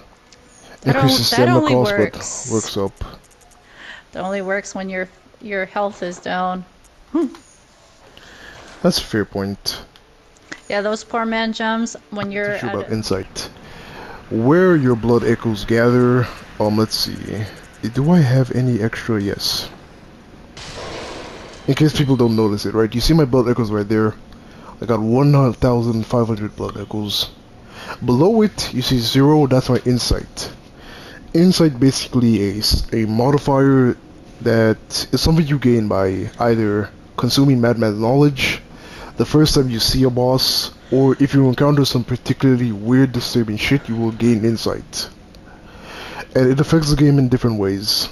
Increases That stamina only cost, but works. works up. That only works when your health is down. That's a fair point. Yeah, those poor man gems when you're Teach you at about insight. Where your blood echoes gather. Let's see. Do I have any extra? Yes. In case people don't notice it, right? You see my blood echoes right there. I got 1,500 blood echoes. Below it, you see 0. That's my insight. Insight basically a modifier that is something you gain by either consuming madman's knowledge the first time you see a boss, or if you encounter some particularly weird, disturbing shit, you will gain insight. And it affects the game in different ways.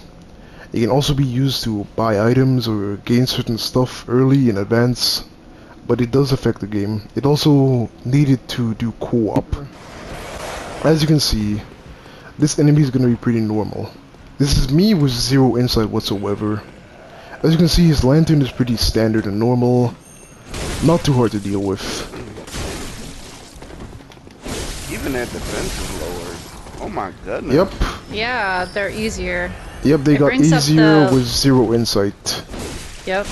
It can also be used to buy items or gain certain stuff early in advance, but it does affect the game. It also needed to do co-op. As you can see, this enemy is going to be pretty normal. This is me with 0 insight whatsoever. As you can see, his lantern is pretty standard and normal. Not too hard to deal with. Even that defense is lowered. Oh my goodness. Yep. Yeah, they're easier. Yep, they It got brings up easier the- with 0 insight. Yep.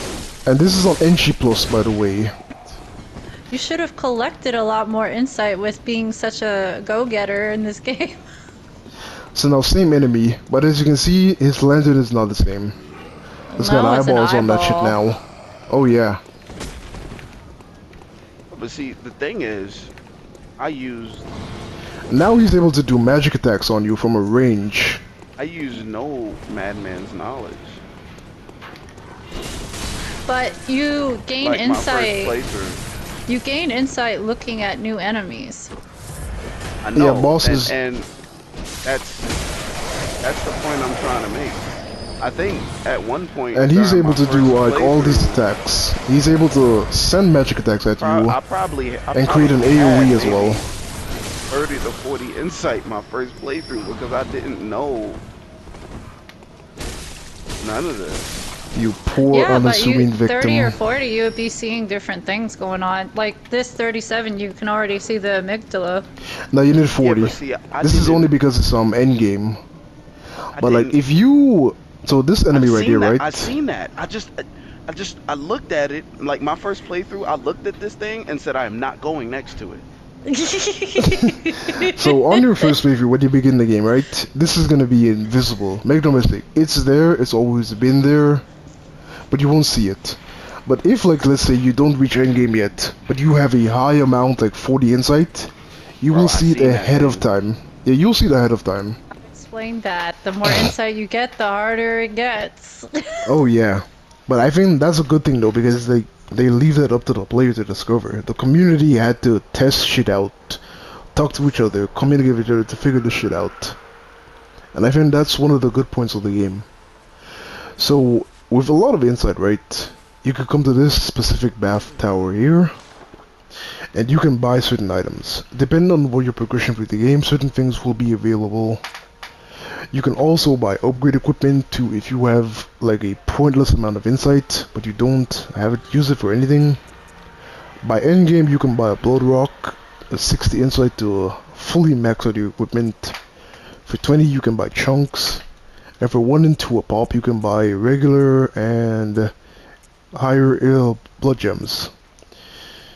And this is on NG Plus, by the way. You should have collected a lot more insight with being such a go-getter in this game. So now same enemy, but as you can see, his lantern is not the same. It's got No, it's an eyeballs on that shit eyeball. now. Oh yeah. But see, the thing is, I used Now he's able to do magic attacks on you from a range. no madman's knowledge. But you gain Like my insight. first playthrough. You gain insight looking at new enemies. I know. Yeah, bosses. And that's the point I'm trying to make. I think at one point. And he's during able my to do first like all these playthrough, attacks. He's able to send magic attacks at you I probably and create an probably had AoE as maybe well. 30 to 40 insight my first playthrough because I didn't know none of this. You poor Yeah, but unassuming 30 or victim. 40, you would be seeing different things going on. Like this 37, you can already see the amygdala. Now you need 40. Yeah, but see, I This is didn't- only because it's endgame. I But like didn't- if you so this enemy I've right seen here, that. right? I seen that. I looked at it like my first playthrough. I looked at this thing and said, I am not going next to it. So on your first playthrough, when you begin the game, right? This is gonna be invisible. Make no mistake. It's there. It's always been there, but you won't see it. But if, like, let's say you don't reach endgame yet, but you have a high amount, like 40 insight, you Bro, will I see it seen that ahead of thing. time. Yeah, you'll see it ahead of time. Explain that. The more insight you get, the harder it gets. Oh yeah, but I think that's a good thing though because they leave that up to the player to discover. The community had to test shit out, talk to each other, communicate with each other to figure this shit out. And I think that's one of the good points of the game. So with a lot of insight, right? You could come to this specific bath tower here, and you can buy certain items. Depending on what your progression through the game, certain things will be available. You can also buy upgrade equipment to if you have like a pointless amount of insight, but you don't have it use it for anything. By endgame, you can buy a blood rock, a 60 insight to fully max out your equipment. For 20, you can buy chunks, and for 1 and 2 a pop, you can buy regular and higher blood gems.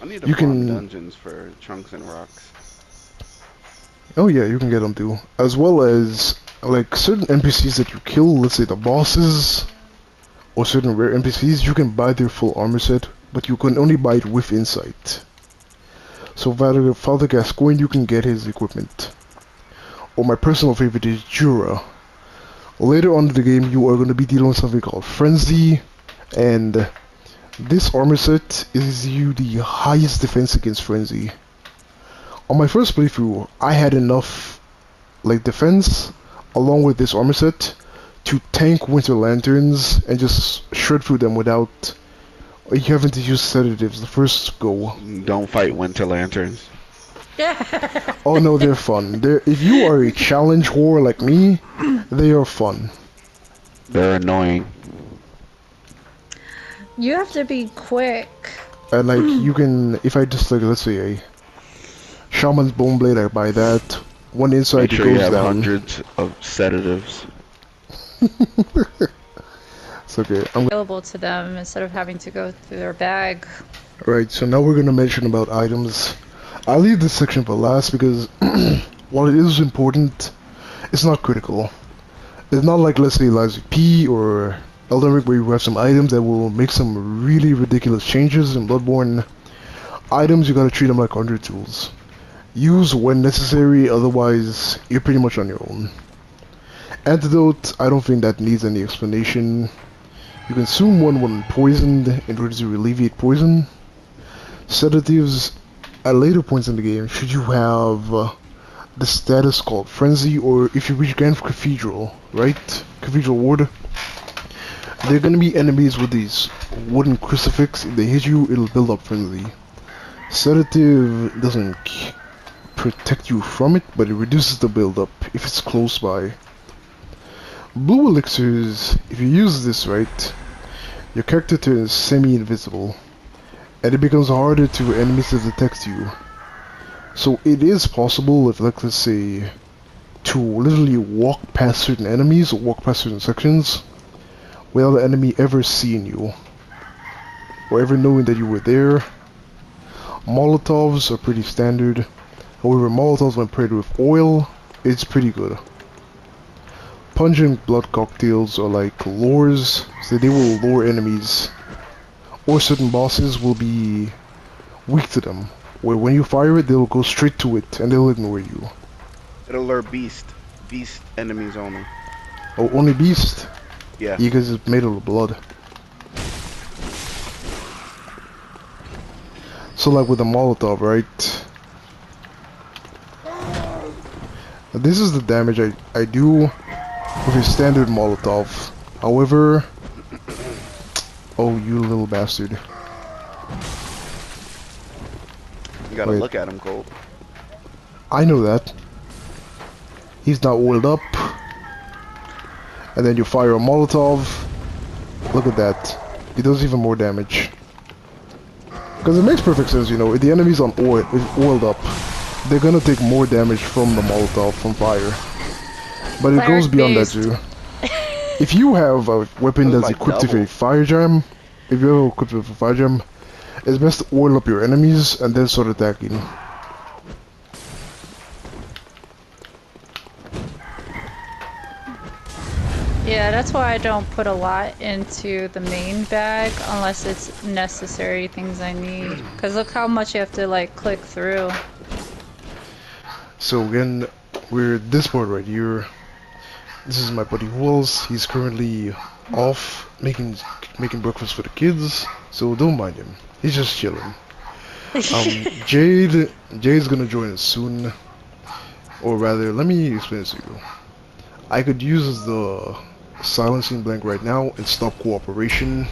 I need to You farm can, dungeons for chunks and rocks. oh yeah, you can get them too, as well as like certain NPCs that you kill. Let's say the bosses or certain rare NPCs, you can buy their full armor set, but you can only buy it with insight. So Father Gascoigne, you can get his equipment. Or my personal favorite is Jura. Later on in the game, you are going to be dealing with something called Frenzy, and this armor set is you the highest defense against Frenzy. On my first playthrough, I had enough like defense, along with this armor set, to tank Winter Lanterns and just shred through them without having to use sedatives the first go. Don't fight Winter Lanterns. Oh no, they're fun. If you are a challenge whore like me, they are fun. They're annoying. You have to be quick. And like you can, if I just like let's say a Shaman's Bone Blade, I buy that. One inside Make it sure you goes have down. hundreds of sedatives. It's okay. I'm Available to them instead of having to go through their bag. right. So now we're gonna mention about items. I'll leave this section for last because while it is important, it's not critical. It's not like let's say Lies of P or Elden Ring where you have some items that will make some really ridiculous changes in Bloodborne. Items you gotta treat them like 100 tools. Use when necessary, otherwise you're pretty much on your own. Antidote, I don't think that needs any explanation. You consume one when poisoned in order to alleviate poison. Sedatives, at later points in the game, should you have the status called Frenzy, or if you reach Grand Cathedral, right? Cathedral Ward. There are gonna be enemies with these wooden crucifix. If they hit you, it'll build up Frenzy. Sedative doesn't protect you from it, but it reduces the build-up if it's close by. Blue elixirs, if you use this right, your character turns semi-invisible, and it becomes harder to enemies to detect you. So it is possible, if like let's say, to literally walk past certain enemies or walk past certain sections without the enemy ever seeing you or ever knowing that you were there. Molotovs are pretty standard. However, Molotovs when paired with oil, it's pretty good. Pungent blood cocktails are like lures, so they will lure enemies, or certain bosses will be weak to them, where when you fire it, they'll go straight to it and they'll ignore you. It'll lure beast enemies only. Oh, only beast? Yeah. Because it's made of blood. So like with the Molotov, right? This is the damage I do with a standard Molotov. However... Oh, you little bastard. You gotta Wait. look at him, Cole. I know that. He's not oiled up. And then you fire a Molotov. Look at that. It does even more damage. Because it makes perfect sense, you know, if the enemy's on oiled up, they're gonna take more damage from the Molotov, from fire. But it goes Cleric beyond that beast. too. If you have a weapon That's that's like equipped with double. a fire jam, if you have equipped with a fire jam, it's best to oil up your enemies and then start attacking. Yeah, that's why I don't put a lot into the main bag unless it's necessary things I need. Because look how much you have to like click through. So again, we're at this part right here. This is my buddy Wells. He's currently off making breakfast for the kids, so don't mind him. He's just chilling. Jade's gonna join us soon, or rather, let me explain this to you. I could use the silencing blank right now and stop cooperation.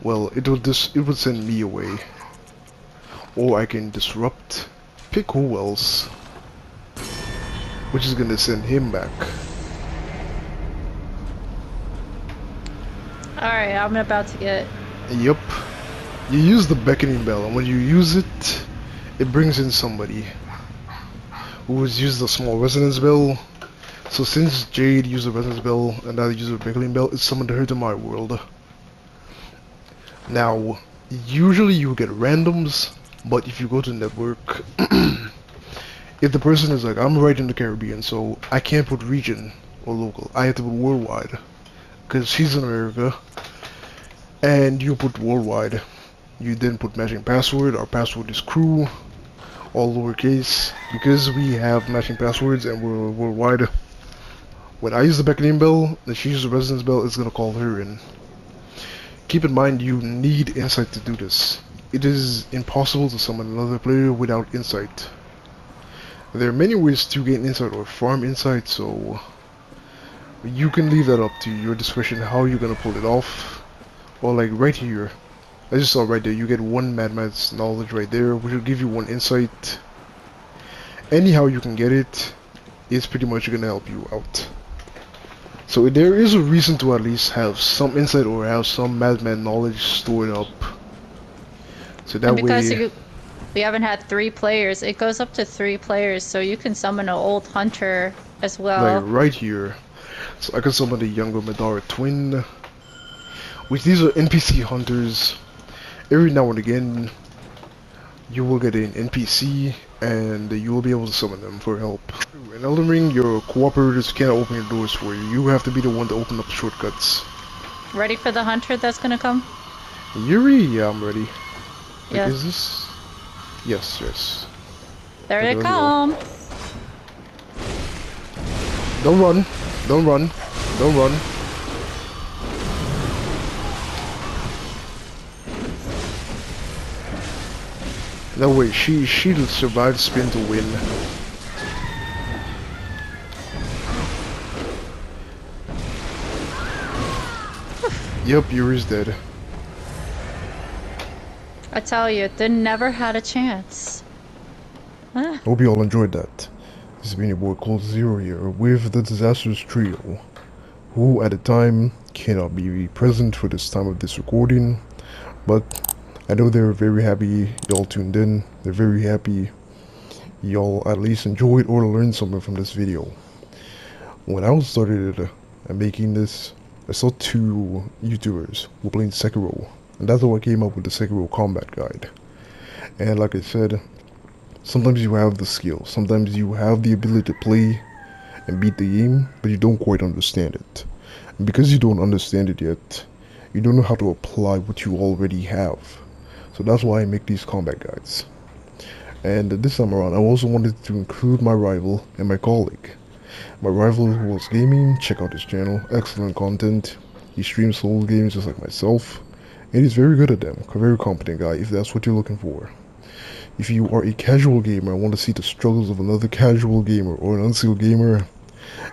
Well, it would send me away, or I can disrupt, pick who else, which is gonna send him back. Alright, I'm about to get... Yup. You use the beckoning bell, and when you use it, it brings in somebody who has used the small resonance bell. So since Jade used the resonance bell and I used the beckoning bell, it summoned her to my world. Now, usually you get randoms, but if you go to network, if the person is like, I'm right in the Caribbean, so I can't put region or local, I have to put worldwide, because she's in America, and you put worldwide. You then put matching password. Our password is crew, all lowercase, because we have matching passwords and we're worldwide. When I use the beckoning bell and she uses the resonance bell, it's gonna call her in. Keep in mind, you need insight to do this. It is impossible to summon another player without insight. There are many ways to gain insight or farm insight, so you can leave that up to your discretion how you're gonna pull it off. Or like right here, I just saw right there, you get one madman's knowledge right there, which will give you one insight. Anyhow you can get it, it's pretty much gonna help you out. So there is a reason to at least have some insight or have some madman knowledge stored up. So that And because way... we haven't had 3 players, it goes up to 3 players, so you can summon an old hunter as well. Like right here. So I can summon the younger Madara twin. Which these are NPC hunters. Every now and again, you will get an NPC, and you will be able to summon them for help. In Elden Ring, your cooperators can't open your doors for you. You have to be the one to open up shortcuts. Ready for the hunter that's gonna come? Yuri? Yeah, I'm ready. Yeah. Like, is this? Yes, yes. There Okay, they let's go. come! Don't run. Don't run. Don't run. No way, she survived spin to win. Yup, Yuri's dead. I tell you, they never had a chance. Ah. Hope you all enjoyed that. This has been your boy Cold Zero here with the Disastrous Trio, who at the time cannot be present for this time of this recording, but I know they're very happy y'all tuned in. They're very happy y'all at least enjoyed or learned something from this video. When I started making this, I saw 2 YouTubers who were playing Sekiro, and that's how I came up with the Sekiro combat guide. And like I said, sometimes you have the skill, sometimes you have the ability to play and beat the game, but you don't quite understand it. And because you don't understand it yet, you don't know how to apply what you already have. So that's why I make these combat guides. And this time around, I also wanted to include my rival and my colleague. My rival who was gaming, check out his channel, excellent content. He streams Souls games just like myself, and he's very good at them, a very competent guy if that's what you're looking for. If you are a casual gamer and want to see the struggles of another casual gamer or an unskilled gamer,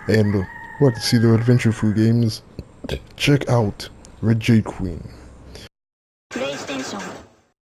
and like to see their adventure through games, check out Red Jade Queen.